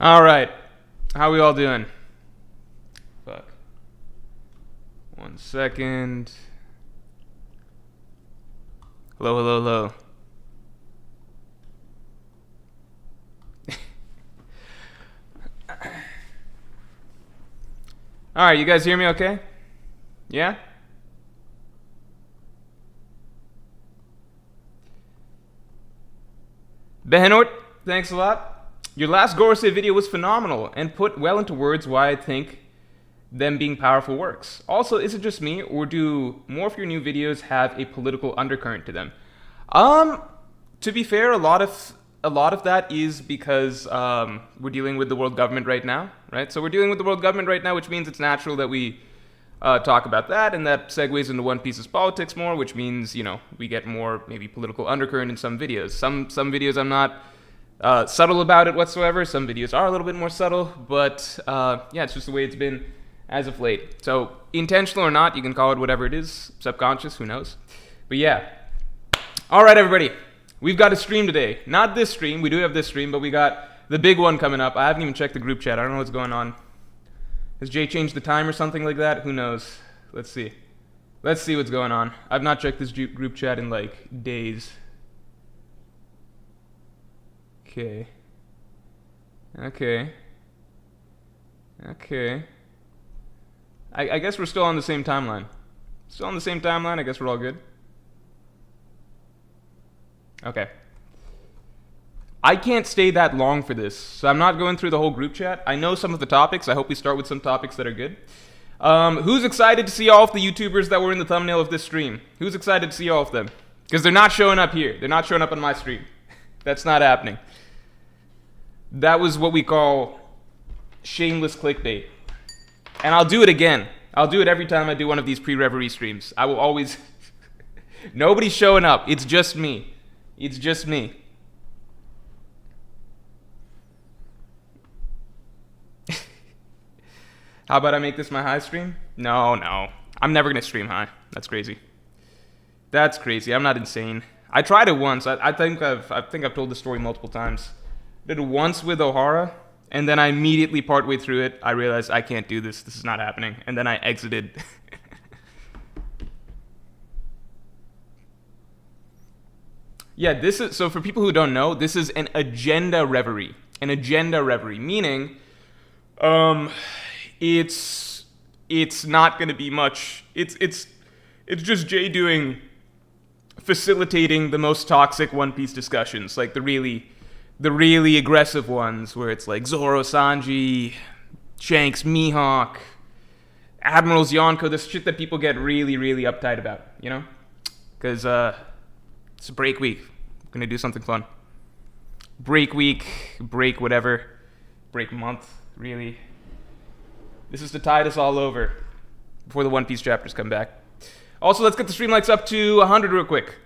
All right. How we all doing? Fuck. 1 second. Hello, hello, hello. All right, you guys hear me okay? Yeah? Behenort, thanks a lot. Your last Gorosei video was phenomenal and put well into words why I think them being powerful works. Also, is it just me, or do more of your new videos have a political undercurrent to them? To be fair, a lot of that is because we're dealing with the world government right now, right? So we're dealing with the world government right now, which means it's natural that we talk about that, and that segues into One Piece's politics more, which means, you know, we get more maybe political undercurrent in some videos. Some videos I'm not subtle about it whatsoever. Some videos are a little bit more subtle, but yeah, it's just the way it's been as of late. So intentional or not, you can call it whatever it is, subconscious, who knows. But yeah. All right, everybody. We've got a stream today. Not this stream. We do have this stream, but we got the big one coming up. I haven't even checked the group chat. I don't know what's going on. Has Jay changed the time or something like that? Who knows? Let's see. Let's see what's going on. I've not checked this group chat in like days. Okay. Okay. Okay. I guess we're still on the same timeline. Still on the same timeline. I guess we're all good. Okay. I can't stay that long for this, so I'm not going through the whole group chat. I know some of the topics. I hope we start with some topics that are good. Who's excited to see all of the YouTubers that were in the thumbnail of this stream? Who's excited to see all of them? Because they're not showing up here. They're not showing up on my stream. That's not happening. That was what we call shameless clickbait. And I'll do it again. I'll do it every time I do one of these Pre-Reverie streams. I will always... Nobody's showing up. It's just me. It's just me. How about I make this my high stream? No, no. I'm never going to stream high. That's crazy. That's crazy. I'm not insane. I tried it once. I think I've told the story multiple times. Did it once with O'Hara, and then I immediately, partway through it, I realized I can't do this. This is not happening. And then I exited. Yeah, this is, so for people who don't know, this is an agenda reverie. An agenda reverie, meaning, it's not going to be much. It's just Jay facilitating the most toxic One Piece discussions, like the really aggressive ones, where it's like Zoro, Sanji, Shanks, Mihawk, Admirals, Yonko, this shit that people get really, really uptight about, you know? Because, it's a break week. I'm gonna do something fun. Break week, break whatever, break month, really. This is to tide us all over before the One Piece chapters come back. Also, let's get the stream likes up to 100 real quick.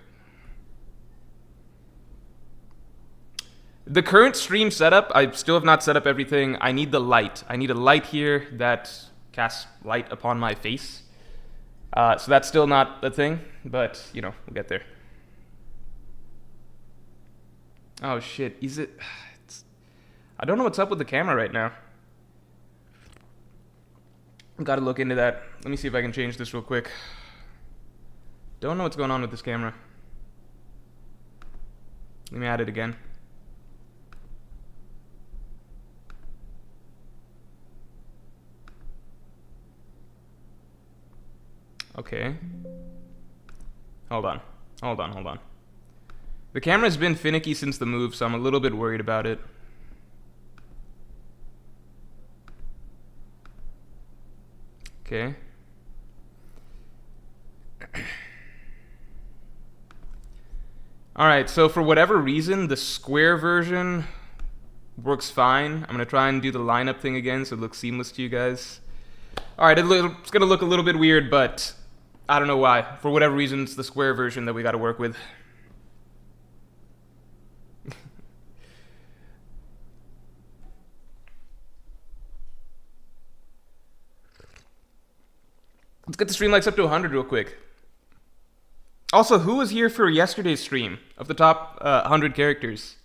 The current stream setup, I still have not set up everything. I need the light. I need a light here that casts light upon my face. So that's still not a thing, but, you know, we'll get there. Oh shit, is it... I don't know what's up with the camera right now. Gotta look into that. Let me see if I can change this real quick. Don't know what's going on with this camera. Let me add it again. Okay. Hold on. The camera's been finicky since the move, so I'm a little bit worried about it. Okay. Alright, so for whatever reason, the square version works fine. I'm going to try and do the lineup thing again so it looks seamless to you guys. Alright, it's going to look a little bit weird, but I don't know why. For whatever reason, it's the square version that we got to work with. Let's get the stream likes up to 100 real quick. Also, who was here for yesterday's stream of the top 100 characters?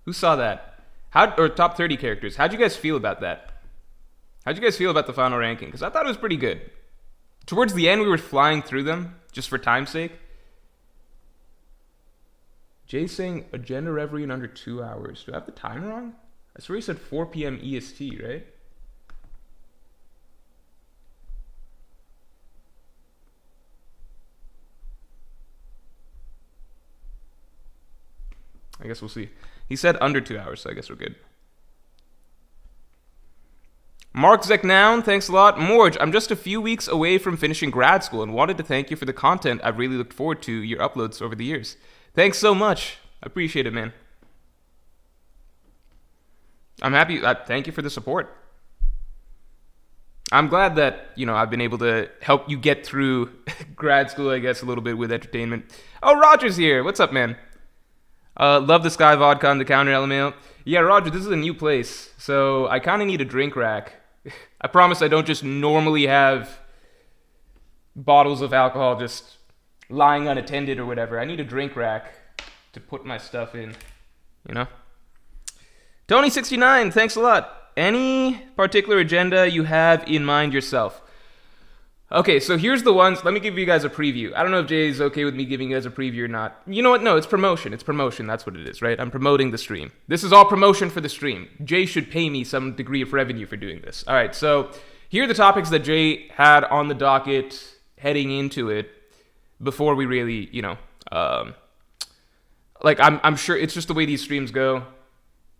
Who saw that? Or top 30 characters. How'd you guys feel about that? How'd you guys feel about the final ranking? Because I thought it was pretty good. Towards the end, we were flying through them, just for time's sake. Jay's saying agenda reverie in under 2 hours. Do I have the time wrong? I swear he said 4 p.m. EST, right? I guess we'll see. He said under 2 hours, so I guess we're good. Mark Zeknown, thanks a lot. Morj, I'm just a few weeks away from finishing grad school and wanted to thank you for the content I've really looked forward to your uploads over the years. Thanks so much. I appreciate it, man. I'm happy. Thank you for the support. I'm glad that, I've been able to help you get through grad school, I guess, a little bit with entertainment. Oh, Roger's here. What's up, man? Love the Sky Vodka on the counter, LMAO. Yeah, Roger, this is a new place, so I kind of need a drink rack. I promise I don't just normally have bottles of alcohol just lying unattended or whatever. I need a drink rack to put my stuff in, Tony69, thanks a lot. Any particular agenda you have in mind yourself? Okay, so here's the ones. Let me give you guys a preview. I don't know if Jay's okay with me giving you guys a preview or not. You know what? No, it's promotion. It's promotion. That's what it is, right? I'm promoting the stream. This is all promotion for the stream. Jay should pay me some degree of revenue for doing this. All right, so here are the topics that Jay had on the docket heading into it before we really, I'm sure it's just the way these streams go.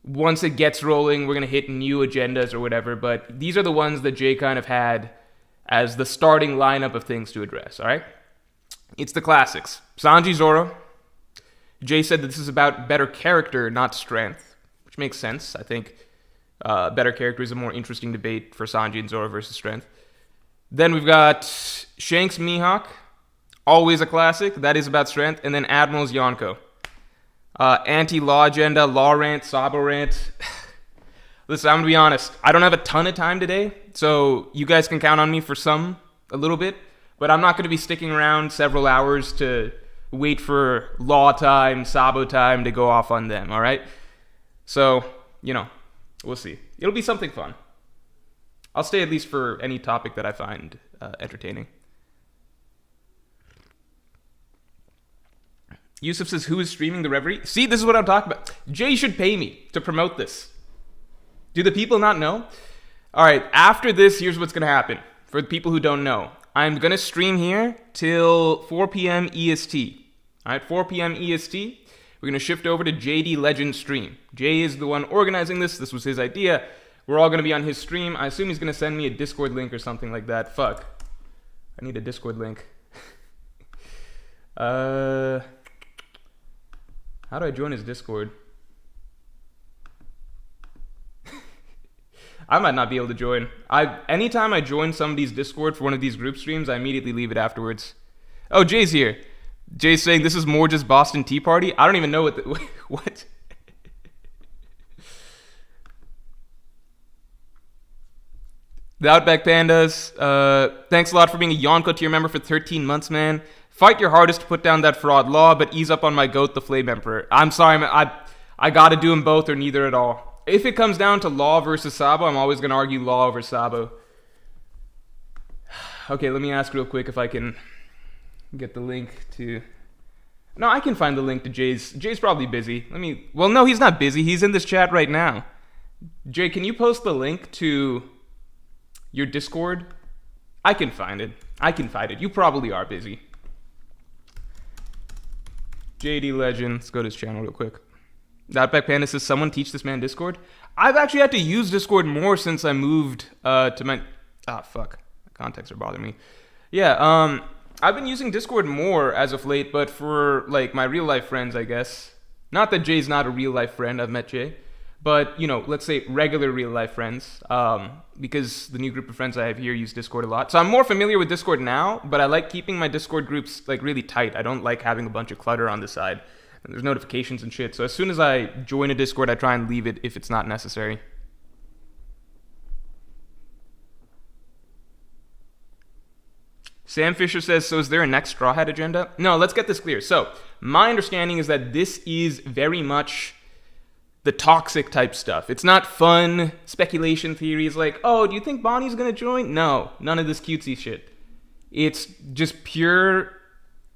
Once it gets rolling, we're going to hit new agendas or whatever, but these are the ones that Jay kind of had as the starting lineup of things to address, all right? It's the classics. Sanji, Zoro. Jay said that this is about better character, not strength, which makes sense. I think better character is a more interesting debate for Sanji and Zoro versus strength. Then we've got Shanks, Mihawk, always a classic. That is about strength. And then Admiral's Yonko. Anti-law agenda, law rant, Sabo rant. Listen, I'm going to be honest. I don't have a ton of time today, so you guys can count on me for a little bit, but I'm not going to be sticking around several hours to wait for law time, Sabo time to go off on them, all right? So, we'll see. It'll be something fun. I'll stay at least for any topic that I find entertaining. Yusuf says, who is streaming the Reverie? See, this is what I'm talking about. Jay should pay me to promote this. Do the people not know? All right, after this, here's what's going to happen. For the people who don't know, I'm going to stream here till 4 p.m. EST. All right, 4 p.m. EST. We're going to shift over to JD Legend stream. Jay is the one organizing this. This was his idea. We're all going to be on his stream. I assume he's going to send me a Discord link or something like that. Fuck. I need a Discord link. How do I join his Discord? I might not be able to join. Anytime I join somebody's Discord for one of these group streams, I immediately leave it afterwards. Oh, Jay's here. Jay's saying this is Morj's Boston Tea Party. I don't even know what. The Outback Pandas. Thanks a lot for being a Yonko tier member for 13 months, man. Fight your hardest to put down that fraud law, but ease up on my goat, the Flame Emperor. I'm sorry, man. I gotta do them both or neither at all. If it comes down to law versus Sabo, I'm always going to argue law over Sabo. Okay, let me ask real quick if I can get the link to... No, I can find the link to Jay's. Jay's probably busy. Well, no, he's not busy. He's in this chat right now. Jay, can you post the link to your Discord? I can find it. You probably are busy. JD Legend. Let's go to his channel real quick. Outback Panda says, someone teach this man Discord? I've actually had to use Discord more since I moved to my... fuck. My contacts are bothering me. Yeah, I've been using Discord more as of late, but for, my real-life friends, I guess. Not that Jay's not a real-life friend. I've met Jay. But, let's say regular real-life friends, because the new group of friends I have here use Discord a lot. So I'm more familiar with Discord now, but I like keeping my Discord groups, really tight. I don't like having a bunch of clutter on the side. And there's notifications and shit. So as soon as I join a Discord, I try and leave it if it's not necessary. Sam Fisher says, so is there a next Straw Hat agenda? No, let's get this clear. So my understanding is that this is very much the toxic type stuff. It's not fun speculation theories like, oh, do you think Bonnie's gonna join? No, none of this cutesy shit. It's just pure,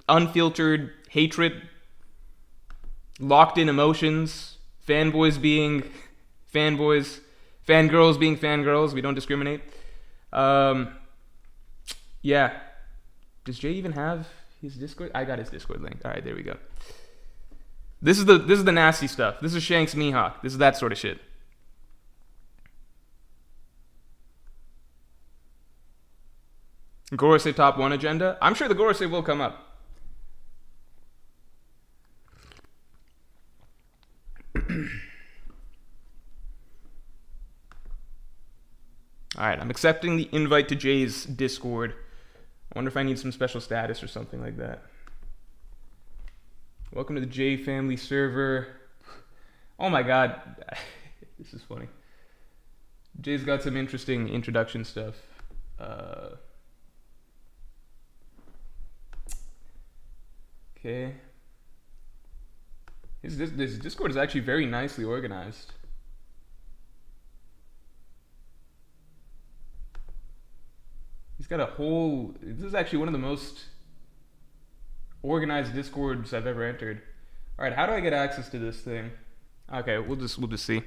unfiltered hatred, locked in emotions, fanboys being fanboys, fangirls being fangirls. We don't discriminate. Yeah. Does Jay even have his Discord? I got his Discord link. All right, there we go. This is the nasty stuff. This is Shanks Mihawk. This is that sort of shit. Gorosei top 1 agenda. I'm sure the Gorosei will come up. Alright, I'm accepting the invite to Jay's Discord. I wonder if I need some special status or something like that. Welcome to the Jay family server. Oh my god. This is funny. Jay's got some interesting introduction stuff. Okay. His Discord is actually very nicely organized. He's got a whole... This is actually one of the most organized Discords I've ever entered. All right, how do I get access to this thing? Okay, we'll just see.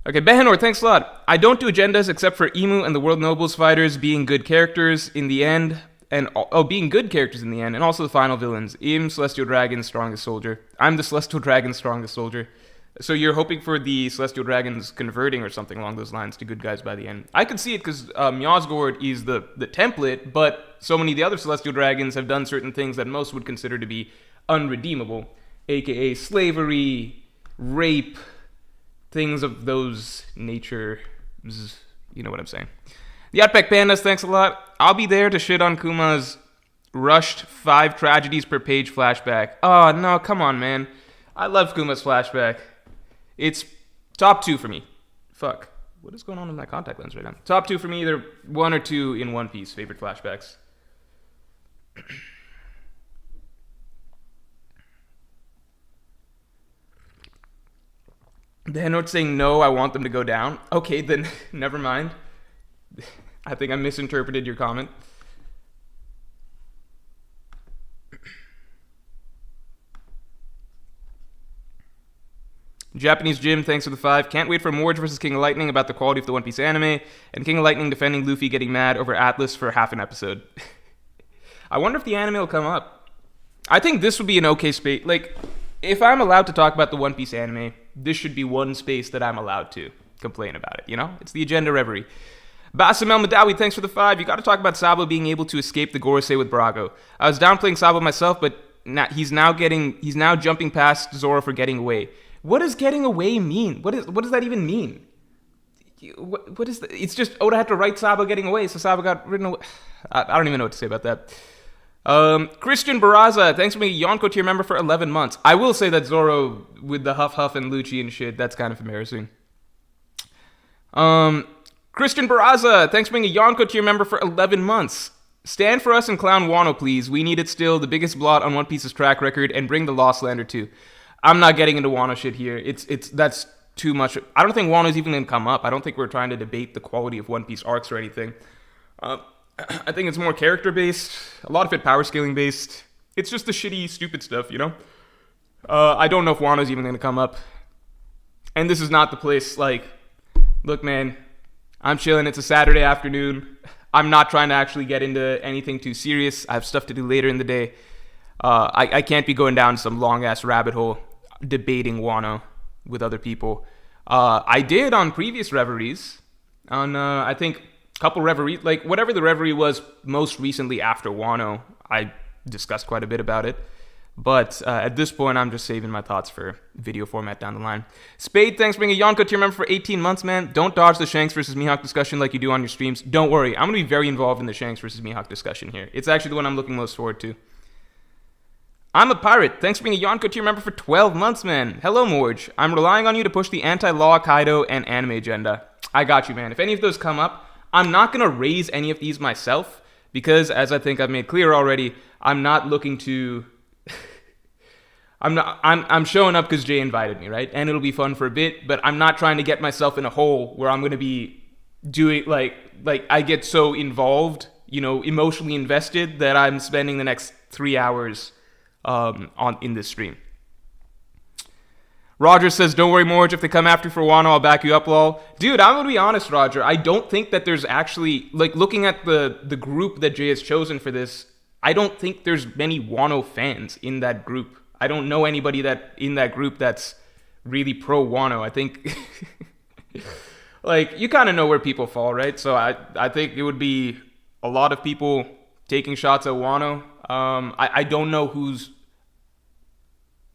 Okay, Behenor, thanks a lot. I don't do agendas except for Emu and the World Nobles fighters being good characters in the end, and being good characters in the end, and also the final villains. Im, Celestial Dragon, Strongest Soldier. I'm the Celestial Dragon, Strongest Soldier. So you're hoping for the Celestial Dragons converting or something along those lines to good guys by the end. I can see it because Mjosgård is the template, but so many of the other Celestial Dragons have done certain things that most would consider to be unredeemable, aka slavery, rape, things of those nature. You know what I'm saying. The Outback Pandas, thanks a lot. I'll be there to shit on Kuma's rushed 5 tragedies per page flashback. Oh, no, come on, man. I love Kuma's flashback. It's top 2 for me. Fuck. What is going on with my contact lens right now? Top 2 for me, either 1 or 2 in One Piece favorite flashbacks. The note saying no, I want them to go down. Okay, then never mind. I think I misinterpreted your comment. Japanese Jim, thanks for the 5. Can't wait for Morj versus King of Lightning about the quality of the One Piece anime, and King of Lightning defending Luffy getting mad over Atlas for half an episode. I wonder if the anime will come up. I think this would be an okay space. Like, if I'm allowed to talk about the One Piece anime, this should be one space that I'm allowed to complain about it, you know? It's the agenda reverie. Basim El Madawi, thanks for the 5. You gotta talk about Sabo being able to escape the Gorosei with Brago. I was downplaying Sabo myself, but he's now jumping past Zoro for getting away. What does getting away mean? What does that even mean? What is that? It's just Oda had to write Sabo getting away, so Sabo got written away. I don't even know what to say about that. Christian Barraza, thanks for being a Yonko tier member for 11 months. I will say that Zoro with the Huff and Lucci and shit, that's kind of embarrassing. Christian Barraza, thanks for being a Yonko tier member for 11 months. Stand for us and clown Wano, please. We need it still, the biggest blot on One Piece's track record, and bring the Lost Lander too. I'm not getting into Wano shit here. That's too much. I don't think Wano's even gonna come up. I don't think we're trying to debate the quality of One Piece arcs or anything. I think it's more character based. A lot of it power scaling based. It's just the shitty, stupid stuff, you know. I don't know if Wano's even gonna come up. And this is not the place. Like, look, man, I'm chilling. It's a Saturday afternoon. I'm not trying to actually get into anything too serious. I have stuff to do later in the day. I can't be going down some long ass rabbit hole debating Wano with other people. I did on previous reveries, on I think a couple reveries, like whatever the reverie was most recently after Wano, I discussed quite a bit about it. But at this point, I'm just saving my thoughts for video format down the line. Spade, thanks for being a Yonko tier member for 18 months, man. Don't dodge the Shanks versus Mihawk discussion like you do on your streams. Don't worry, I'm going to be very involved in the Shanks versus Mihawk discussion here. It's actually the one I'm looking most forward to. I'm a pirate. Thanks for being a Yonko tier member for 12 months, man. Hello, Morj. I'm relying on you to push the anti-law Kaido and anime agenda. I got you, man. If any of those come up, I'm not going to raise any of these myself because, as I think I've made clear already, I'm not looking to I'm showing up because Jay invited me, right? And it'll be fun for a bit, but I'm not trying to get myself in a hole where I'm going to be doing like I get so involved, emotionally invested that I'm spending the next 3 hours on in this stream. Roger says, don't worry, Morj, if they come after you for Wano, I'll back you up, lol. Dude, I'm going to be honest, Roger. I don't think that there's actually, looking at the group that Jay has chosen for this, I don't think there's many Wano fans in that group. I don't know anybody in that group that's really pro Wano. I think, you kind of know where people fall, right? So I think it would be a lot of people taking shots at Wano. I don't know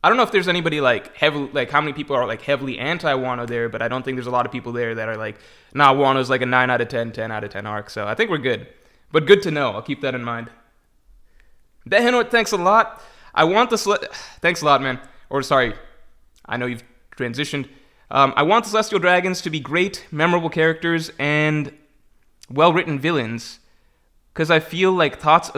I don't know if there's anybody heavily, how many people are heavily anti-Wano there, but I don't think there's a lot of people there that are nah, Wano's a 9 out of 10, 10 out of 10 arc. So I think we're good. But good to know. I'll keep that in mind. Dehenort, thanks a lot. Thanks a lot, man. Or sorry, I know you've transitioned. I want the Celestial Dragons to be great, memorable characters and well-written villains, because I feel lots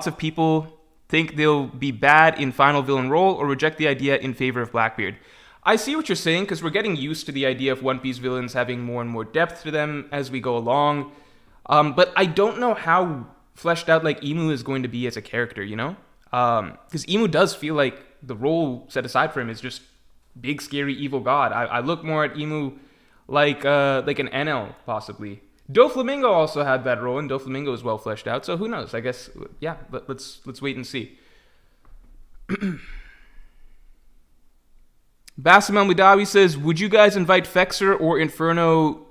of people think they'll be bad in final villain role or reject the idea in favor of Blackbeard. I see what you're saying, because we're getting used to the idea of One Piece villains having more and more depth to them as we go along. But I don't know how fleshed out Imu is going to be as a character, Because Imu does feel like the role set aside for him is just big, scary, evil god. I look more at Imu like an NL, possibly. Doflamingo also had that role, and Doflamingo is well fleshed out, so who knows? I guess, yeah, let's wait and see. Basim El-Mudawi says, would you guys invite Fexer or Inferno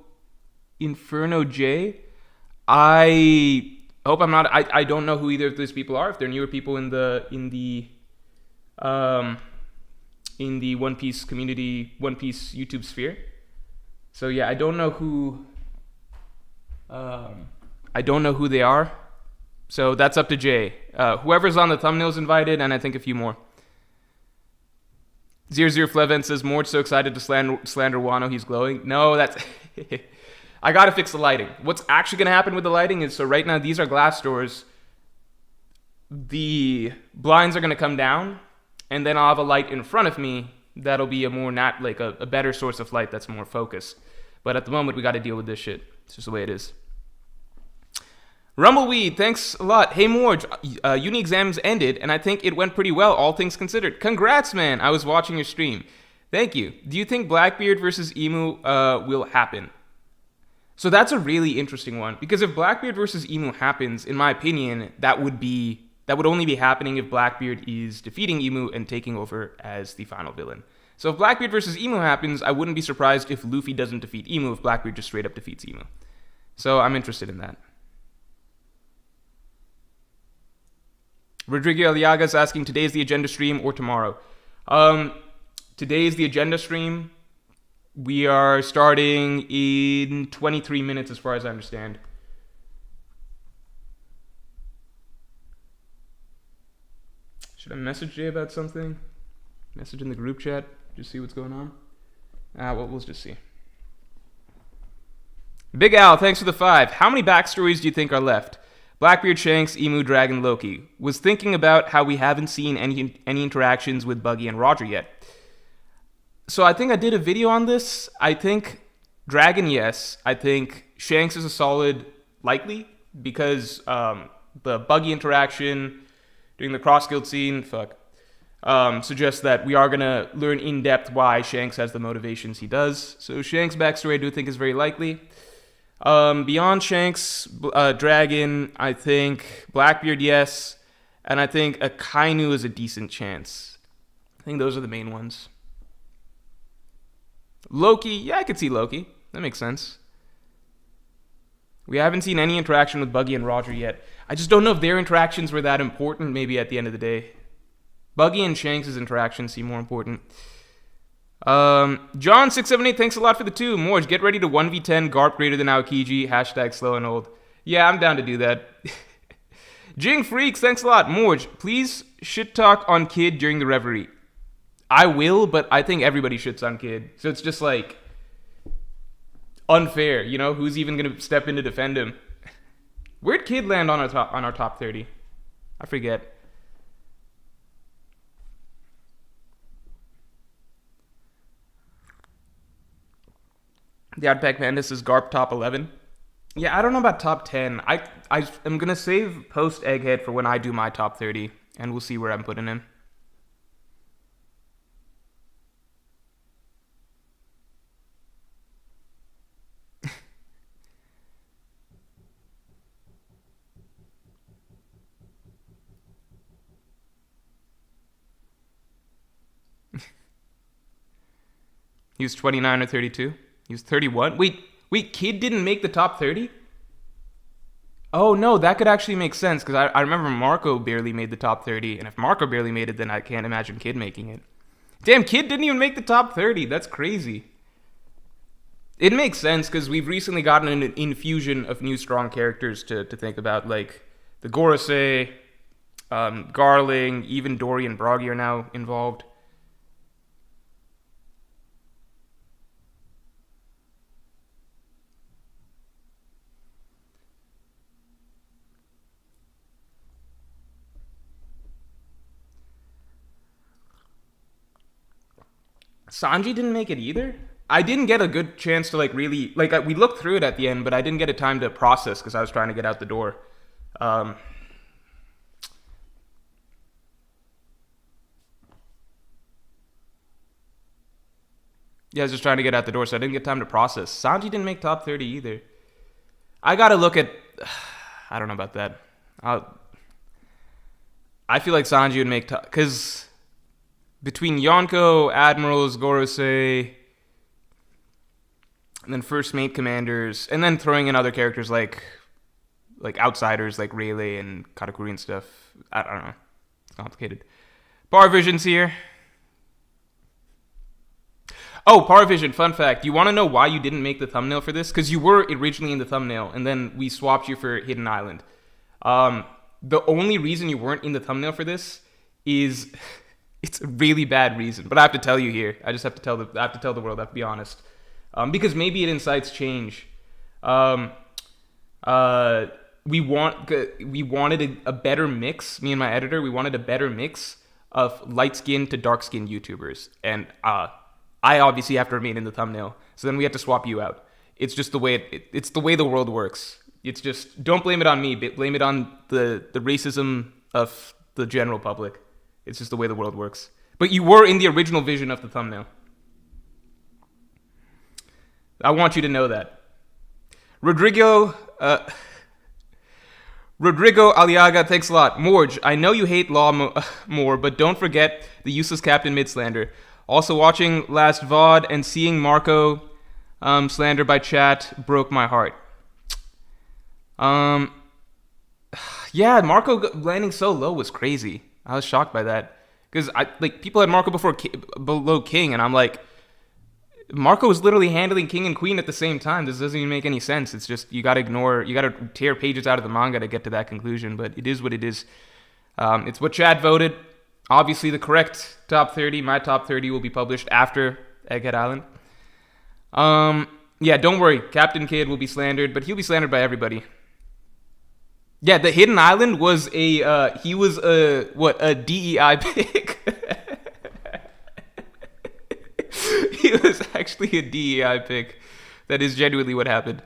J? I hope I'm not. I don't know who either of those people are. If they're newer people in the One Piece community, One Piece YouTube sphere. So yeah, I don't know who they are. So that's up to Jay. Whoever's on the thumbnail's invited, and I think a few more. 00Fleven says, Morj so excited to slander Wano, he's glowing. No, that's... I gotta fix the lighting. What's actually gonna happen with the lighting is, so right now these are glass doors. The blinds are gonna come down, and then I'll have a light in front of me that'll be a more a better source of light that's more focused. But at the moment, we gotta deal with this shit. It's just the way it is. Rumbleweed, thanks a lot. Hey Morj, uni exams ended, and I think it went pretty well, all things considered. Congrats, man. I was watching your stream. Thank you. Do you think Blackbeard versus Emu will happen? So that's a really interesting one, because if Blackbeard versus Emu happens, in my opinion, that would only be happening if Blackbeard is defeating Emu and taking over as the final villain. So if Blackbeard versus Emu happens, I wouldn't be surprised if Luffy doesn't defeat Emu, if Blackbeard just straight up defeats Emu. So I'm interested in that. Rodrigo Aliaga is asking, today's the agenda stream or tomorrow? Today's the agenda stream. We are starting in 23 minutes as far as I understand. Should I message Jay about something? Message in the group chat? Just see what's going on? Well, we'll just see. Big Al, thanks for the 5. How many backstories do you think are left? Blackbeard, Shanks, Emu, Dragon, Loki. Was thinking about how we haven't seen any interactions with Buggy and Roger yet. So I think I did a video on this. I think Dragon, yes. I think Shanks is a solid likely, because the Buggy interaction during the cross-guild scene, suggests that we are going to learn in depth why Shanks has the motivations he does. So Shanks' backstory I do think is very likely. Beyond Shanks, Dragon, I think Blackbeard, yes. And I think Akainu is a decent chance. I think those are the main ones. Loki, yeah, I could see Loki. That makes sense. We haven't seen any interaction with Buggy and Roger yet. I just don't know if their interactions were that important, maybe at the end of the day. Buggy and Shanks' interactions seem more important. John678, thanks a lot for the 2. Morj, get ready to 1v10 Garp greater than Aokiji. Hashtag slow and old. Yeah, I'm down to do that. Jing Freaks, thanks a lot. Morj, please shit talk on Kid during the Reverie. I will, but I think everybody shits on Kid. So it's just unfair, Who's even going to step in to defend him? Where'd Kid land on our top 30? I forget. The Outback Madness is Garp top 11. Yeah, I don't know about top 10. I am gonna save post Egghead for when I do my top 30, and we'll see where I'm putting him. He was 29 or 32. He was 31. Wait, Kid didn't make the top 30? Oh no, that could actually make sense because I remember Marco barely made the top 30, and if Marco barely made it, then I can't imagine Kid making it. Damn, Kid didn't even make the top 30. That's crazy. It makes sense because we've recently gotten an infusion of new strong characters to think about, like the Gorosei, Garling, even Dory and Broggy are now involved. Sanji didn't make it either. I didn't get a good chance to like really like we looked through it at the end, but I didn't get a time to process because I was trying to get out the door. Um, yeah, I was just trying to get out the door, so I didn't get time to process. Sanji didn't make top 30 either. I gotta look at. I don't know about that. I feel like Sanji would make top because between Yonko, Admirals, Gorosei, and then first mate commanders, and then throwing in other characters like outsiders like Rayleigh and Katakuri and stuff. I don't know. It's complicated. Power Vision's here. Oh, Power Vision, fun fact. You want to know why you didn't make the thumbnail for this? Because you were originally in the thumbnail, and then we swapped you for Hidden Island. The only reason you weren't in the thumbnail for this is it's a really bad reason, but I have to tell you here. I just have to tell the world. I have to be honest, because maybe it incites change. We wanted a better mix. Me and my editor, we wanted a better mix of light skinned to dark skinned YouTubers, and I obviously have to remain in the thumbnail. So then we had to swap you out. It's just the way it's the way the world works. It's just don't blame it on me. Blame it on the racism of the general public. It's just the way the world works. But you were in the original vision of the thumbnail. I want you to know that. Rodrigo Aliaga, thanks a lot. Morj, I know you hate Law more, but don't forget the useless Captain Mid slander. Also watching last VOD and seeing Marco slander by chat broke my heart. Yeah, Marco landing so low was crazy. I was shocked by that because people had Marco below King, and I'm like, Marco was literally handling King and Queen at the same time. This doesn't even make any sense. It's just you gotta tear pages out of the manga to get to that conclusion. But it is what it is. It's what chat voted. Obviously, the correct top 30, my top 30, will be published after Egghead Island. Yeah, don't worry. Captain Kid will be slandered, but he'll be slandered by everybody. Yeah, the Hidden Island was he was a DEI pick. He was actually a DEI pick. That is genuinely what happened.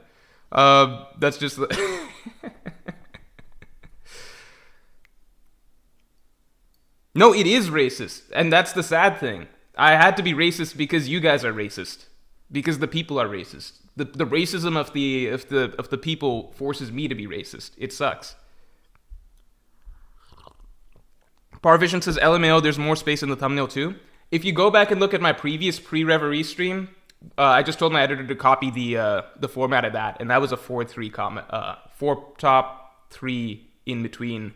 That's just No, it is racist, and that's the sad thing. I had to be racist because you guys are racist, because the people are racist. The racism of the people forces me to be racist. It sucks. Parvision says, LMAO, there's more space in the thumbnail too. If you go back and look at my previous Pre-Reverie stream, I just told my editor to copy the format of that, and that was a 4-3 comment, 4 top 3 in between,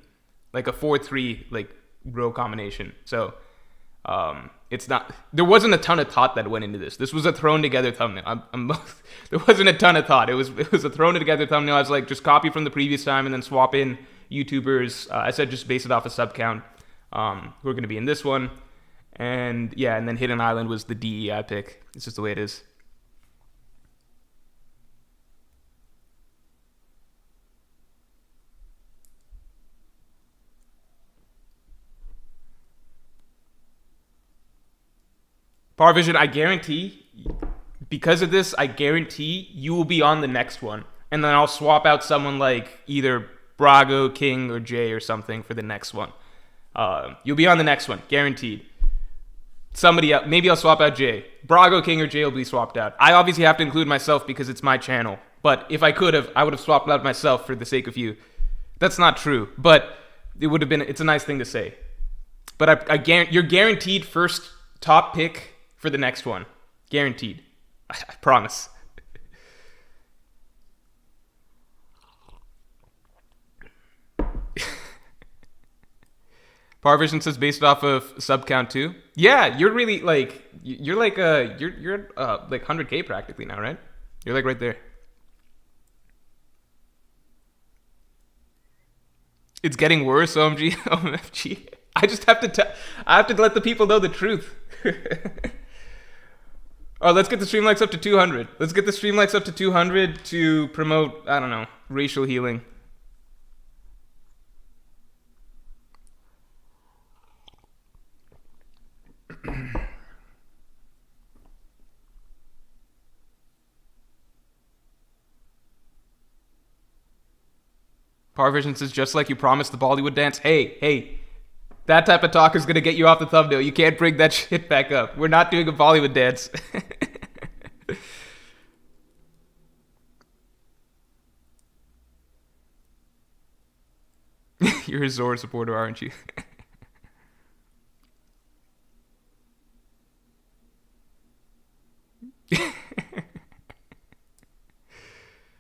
like a 4-3 like row combination. So it's not, there wasn't a ton of thought that went into this. This was a thrown together thumbnail. There wasn't a ton of thought. It was a thrown together thumbnail. I was like, just copy from the previous time and then swap in YouTubers. I said just base it off a sub count. Who are going to be in this one. And yeah, and then Hidden Island was the DEI pick. It's just the way it is. Power Vision, I guarantee because of this, I guarantee you will be on the next one. And then I'll swap out someone like either Brago, King, or Jay or something for the next one. You'll be on the next one, guaranteed. Somebody else, maybe I'll swap out Jay. Brago, King, or Jay will be swapped out. I obviously have to include myself because it's my channel. But if I could have, I would have swapped out myself for the sake of you. That's not true, but it would have been. It's a nice thing to say. But you're guaranteed first top pick for the next one, guaranteed. I promise. Parvision says based off of sub count too. Yeah, you're really like you're like 100K practically now, right? You're like right there. It's getting worse, OMG, OMFG. I just have to I have to let the people know the truth. Oh, let's get the stream likes up to 200. Let's get the stream likes up to 200 to promote, I don't know, racial healing. Power Vision says, just like you promised the Bollywood dance. Hey, that type of talk is going to get you off the thumbnail. You can't bring that shit back up. We're not doing a Bollywood dance. You're a Zoro supporter, aren't you?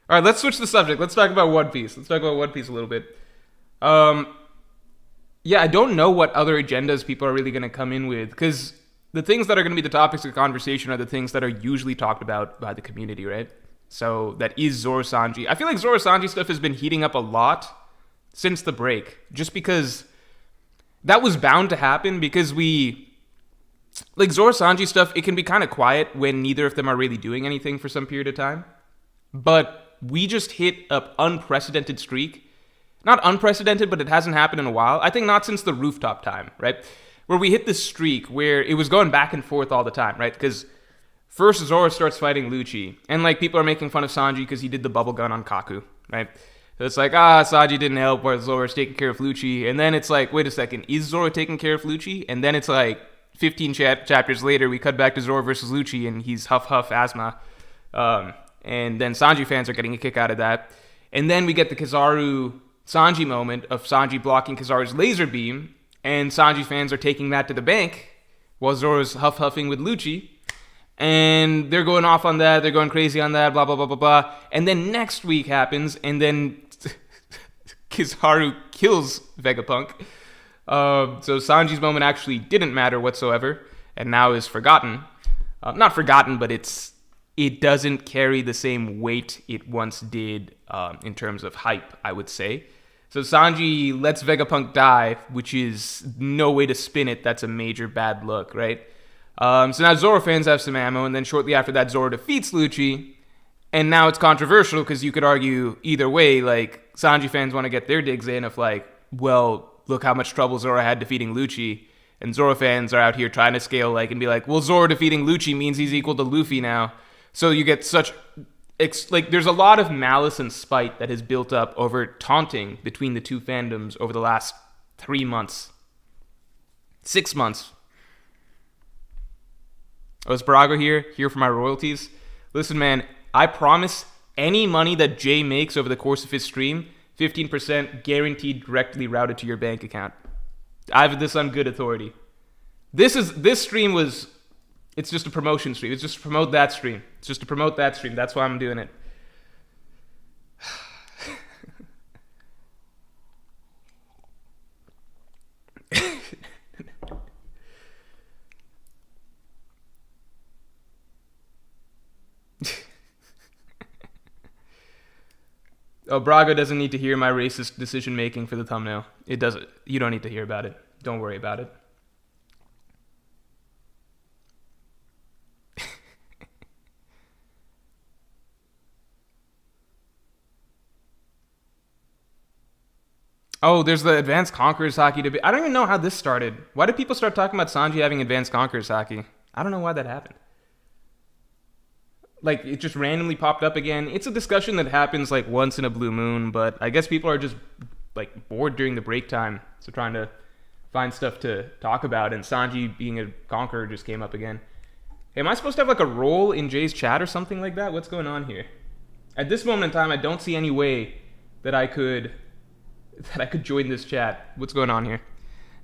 All right, let's switch the subject. Let's talk about One Piece. Let's talk about One Piece a little bit. Yeah, I don't know what other agendas people are really going to come in with, because the things that are going to be the topics of conversation are the things that are usually talked about by the community, right? So that is Zoro Sanji. I feel like Zoro Sanji stuff has been heating up a lot since the break, just because that was bound to happen, because like Zoro Sanji stuff, it can be kind of quiet when neither of them are really doing anything for some period of time. But we just hit an unprecedented streak. Not unprecedented, but it hasn't happened in a while. I think not since the rooftop time, right? Where we hit this streak where it was going back and forth all the time, right? Because first Zoro starts fighting Lucci, and like people are making fun of Sanji because he did the bubble gun on Kaku, right? So it's like, Sanji didn't help while Zoro's taking care of Lucci. And then it's like, wait a second, is Zoro taking care of Lucci? And then it's like 15 chapters later, we cut back to Zoro versus Lucci, and he's huff asthma. And then Sanji fans are getting a kick out of that. And then we get the Kizaru Sanji moment of Sanji blocking Kizaru's laser beam, and Sanji fans are taking that to the bank while Zoro's huffing with Lucci. And they're going off on that, they're going crazy on that, blah, blah, blah, blah, blah. And then next week happens, and then Kizaru kills Vegapunk. So Sanji's moment actually didn't matter whatsoever, and now is forgotten. Not forgotten, but it doesn't carry the same weight it once did in terms of hype, I would say. So Sanji lets Vegapunk die, which is no way to spin it. That's a major bad look, right? So now Zoro fans have some ammo, and then shortly after that, Zoro defeats Lucci. And now it's controversial because you could argue either way. Like, Sanji fans want to get their digs in of like, well, look how much trouble Zoro had defeating Lucci. And Zoro fans are out here trying to scale like and be like, well, Zoro defeating Lucci means he's equal to Luffy now. So you get such, like, there's a lot of malice and spite that has built up over taunting between the two fandoms over the last 3 months. 6 months. Oh, is Brago here for my royalties? Listen, man, I promise any money that Jay makes over the course of his stream, 15% guaranteed directly routed to your bank account. I have this on good authority. This stream was... It's just a promotion stream. It's just to promote that stream. It's just to promote that stream. That's why I'm doing it. Oh, Braga doesn't need to hear my racist decision making for the thumbnail. It doesn't. You don't need to hear about it. Don't worry about it. Oh, there's the Advanced Conquerors Haki debate. I don't even know how this started. Why did people start talking about Sanji having Advanced Conquerors Haki? I don't know why that happened. like it just randomly popped up again. It's a discussion that happens like once in a blue moon, but I guess people are just like bored during the break time, so trying to find stuff to talk about. And Sanji being a conqueror just came up again. Hey, am I supposed to have like a role in Jay's chat or something like that? What's going on here? At this moment in time, I don't see any way that I could join this chat. What's going on here?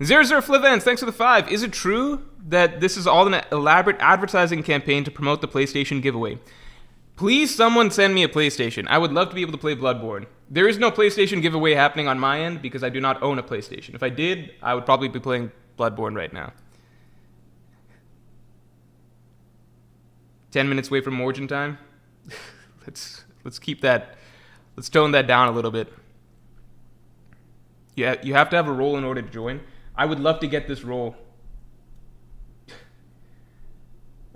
Zero Flivens, thanks for the 5. Is it true that this is all an elaborate advertising campaign to promote the PlayStation giveaway? Please, someone send me a PlayStation. I would love to be able to play Bloodborne. There is no PlayStation giveaway happening on my end because I do not own a PlayStation. If I did, I would probably be playing Bloodborne right now. 10 minutes away from Morj time. Let's keep that. Let's tone that down a little bit. Yeah, you have to have a role in order to join. I would love to get this role.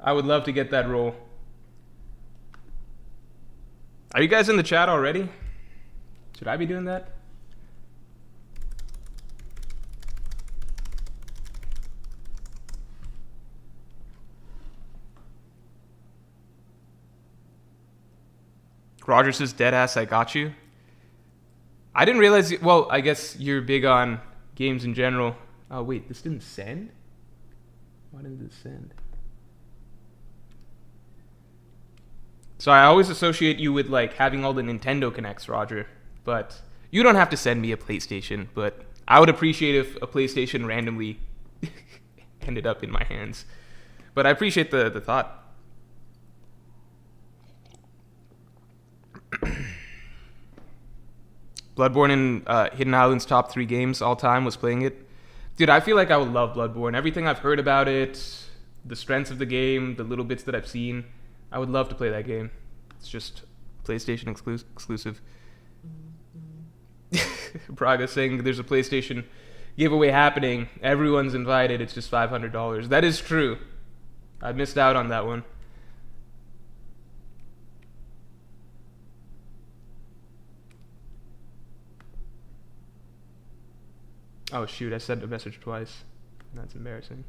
I would love to get that role. Are you guys in the chat already? Should I be doing that? Roger says, deadass, I got you. I didn't realize, well, I guess you're big on games in general. Oh, wait, this didn't send? Why didn't this send? So I always associate you with, like, having all the Nintendo Connects, Roger. But you don't have to send me a PlayStation, but I would appreciate if a PlayStation randomly ended up in my hands. But I appreciate the thought. Bloodborne in Hidden Island's top 3 games all time, was playing it. Dude, I feel like I would love Bloodborne. Everything I've heard about it, the strengths of the game, the little bits that I've seen, I would love to play that game. It's just PlayStation exclusive. Braga saying there's a PlayStation giveaway happening. Everyone's invited. It's just $500. That is true. I missed out on that one. Oh shoot, I sent a message twice. That's embarrassing.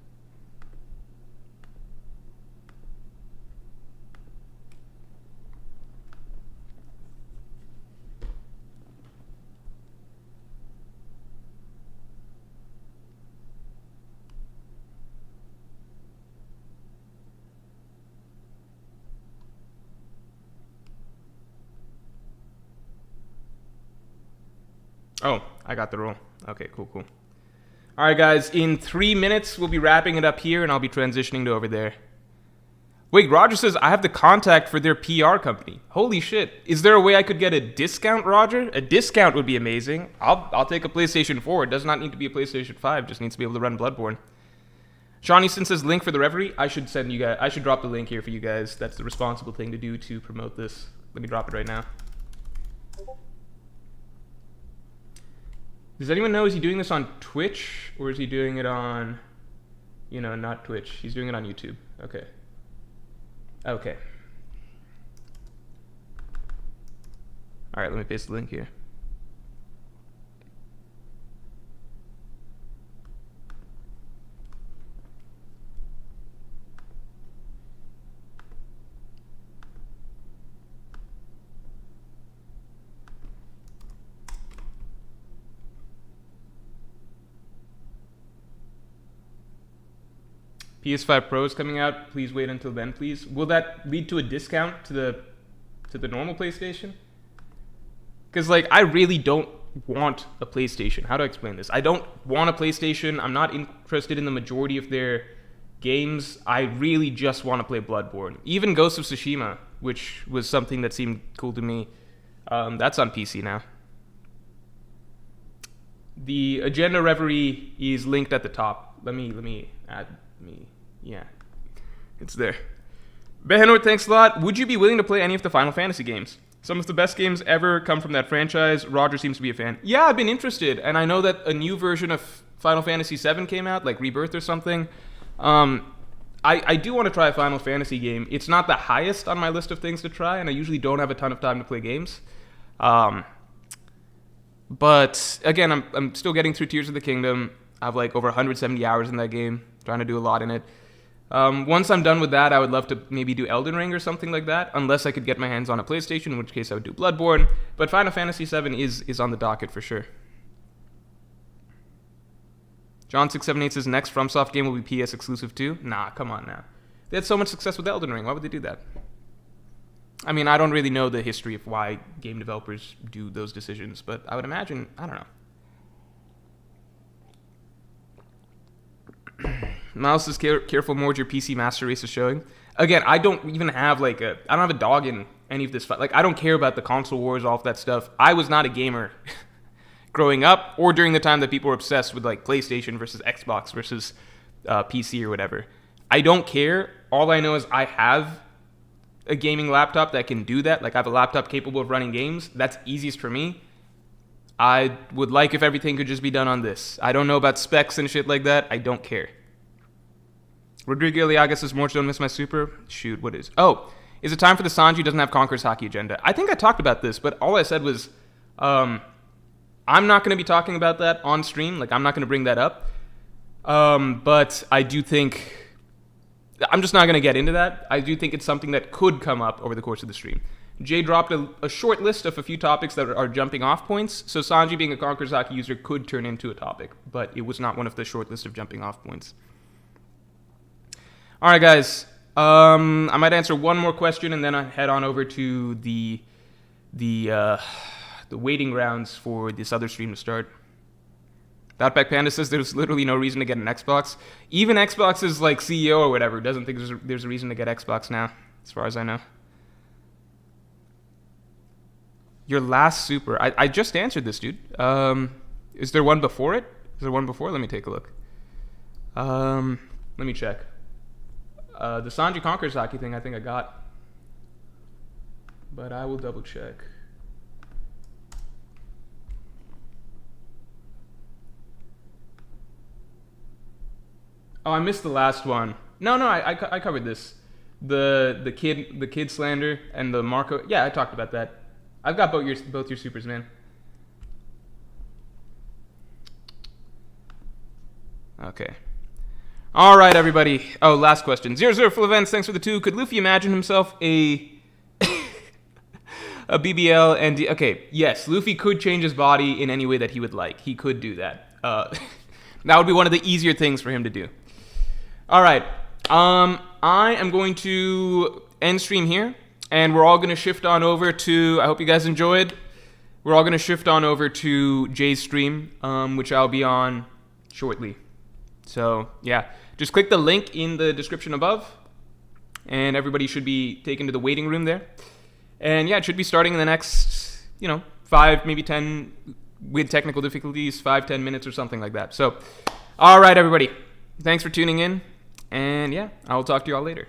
Oh, I got the roll. Okay, cool. All right, guys, in 3 minutes, we'll be wrapping it up here, and I'll be transitioning to over there. Wait, Roger says, I have the contact for their PR company. Holy shit. Is there a way I could get a discount, Roger? A discount would be amazing. I'll take a PlayStation 4. It does not need to be a PlayStation 5. Just needs to be able to run Bloodborne. Sean Easton says, link for the Reverie. I should drop the link here for you guys. That's the responsible thing to do to promote this. Let me drop it right now. Does anyone know, is he doing this on Twitch, or is he doing it on, not Twitch? He's doing it on YouTube. Okay. All right, let me paste the link here. PS5 Pro is coming out. Please wait until then, please. Will that lead to a discount to the normal PlayStation? Because, I really don't want a PlayStation. How do I explain this? I don't want a PlayStation. I'm not interested in the majority of their games. I really just want to play Bloodborne. Even Ghost of Tsushima, which was something that seemed cool to me, that's on PC now. The agenda Reverie is linked at the top. Let me add me. Yeah, it's there. Behenor, thanks a lot. Would you be willing to play any of the Final Fantasy games? Some of the best games ever come from that franchise. Roger seems to be a fan. Yeah, I've been interested, and I know that a new version of Final Fantasy VII came out, like Rebirth or something. I do want to try a Final Fantasy game. It's not the highest on my list of things to try, and I usually don't have a ton of time to play games. But again, I'm still getting through Tears of the Kingdom. I have over 170 hours in that game, trying to do a lot in it. Once I'm done with that, I would love to maybe do Elden Ring or something like that, unless I could get my hands on a PlayStation, in which case I would do Bloodborne. But Final Fantasy VII is on the docket for sure. John678 says next FromSoft game will be PS exclusive too. Nah, come on now. They had so much success with Elden Ring. Why would they do that? I mean, I don't really know the history of why game developers do those decisions, but I would imagine, I don't know. Mouse is careful, Morj, your PC Master Race is showing. Again, I don't even have I don't have a dog in any of this fight. Like, I don't care about the console wars, all of that stuff. I was not a gamer growing up or during the time that people were obsessed with like PlayStation versus Xbox versus PC or whatever. I don't care. All I know is I have a gaming laptop that can do that. Like, I have a laptop capable of running games. That's easiest for me. I would like if everything could just be done on this. I don't know about specs and shit like that. I don't care. Rodrigo Liaga says, Morj, don't miss my super. Shoot, what is? Oh, is it time for the Sanji doesn't have Conqueror's Hockey agenda? I think I talked about this, but all I said was, I'm not going to be talking about that on stream. Like, I'm not going to bring that up. But I do think, I'm just not going to get into that. I do think it's something that could come up over the course of the stream. Jay dropped a short list of a few topics that are jumping off points. So Sanji being a Conqueror's Hockey user could turn into a topic, but it was not one of the short list of jumping off points. All right, guys. I might answer one more question and then I head on over to the waiting grounds for this other stream to start. Outback Panda says there's literally no reason to get an Xbox. Even Xbox's like CEO or whatever doesn't think there's a reason to get Xbox now, as far as I know. Your last super. I just answered this, dude. Is there one before it? Is there one before? Let me take a look. Let me check. The Sanji Conqueror's Hockey thing I think I got. But I will double check. Oh, I missed the last one. No, I covered this. The kid slander and the Marco. Yeah, I talked about that. I've got both your supers, man. Okay. All right, everybody. Oh, last question. 00 full events. Thanks for the 2. Could Luffy imagine himself a BBL and okay, yes, Luffy could change his body in any way that he would like. He could do that. That would be one of the easier things for him to do. All right. I am going to end stream here, and we're all going to shift on over to, I hope you guys enjoyed. We're all going to shift on over to Jay's stream, which I'll be on shortly. So, yeah. Just click the link in the description above, and everybody should be taken to the waiting room there. And, yeah, it should be starting in the next, 5, maybe 10, with technical difficulties, 5-10 minutes or something like that. So, all right, everybody. Thanks for tuning in. And, yeah, I will talk to you all later.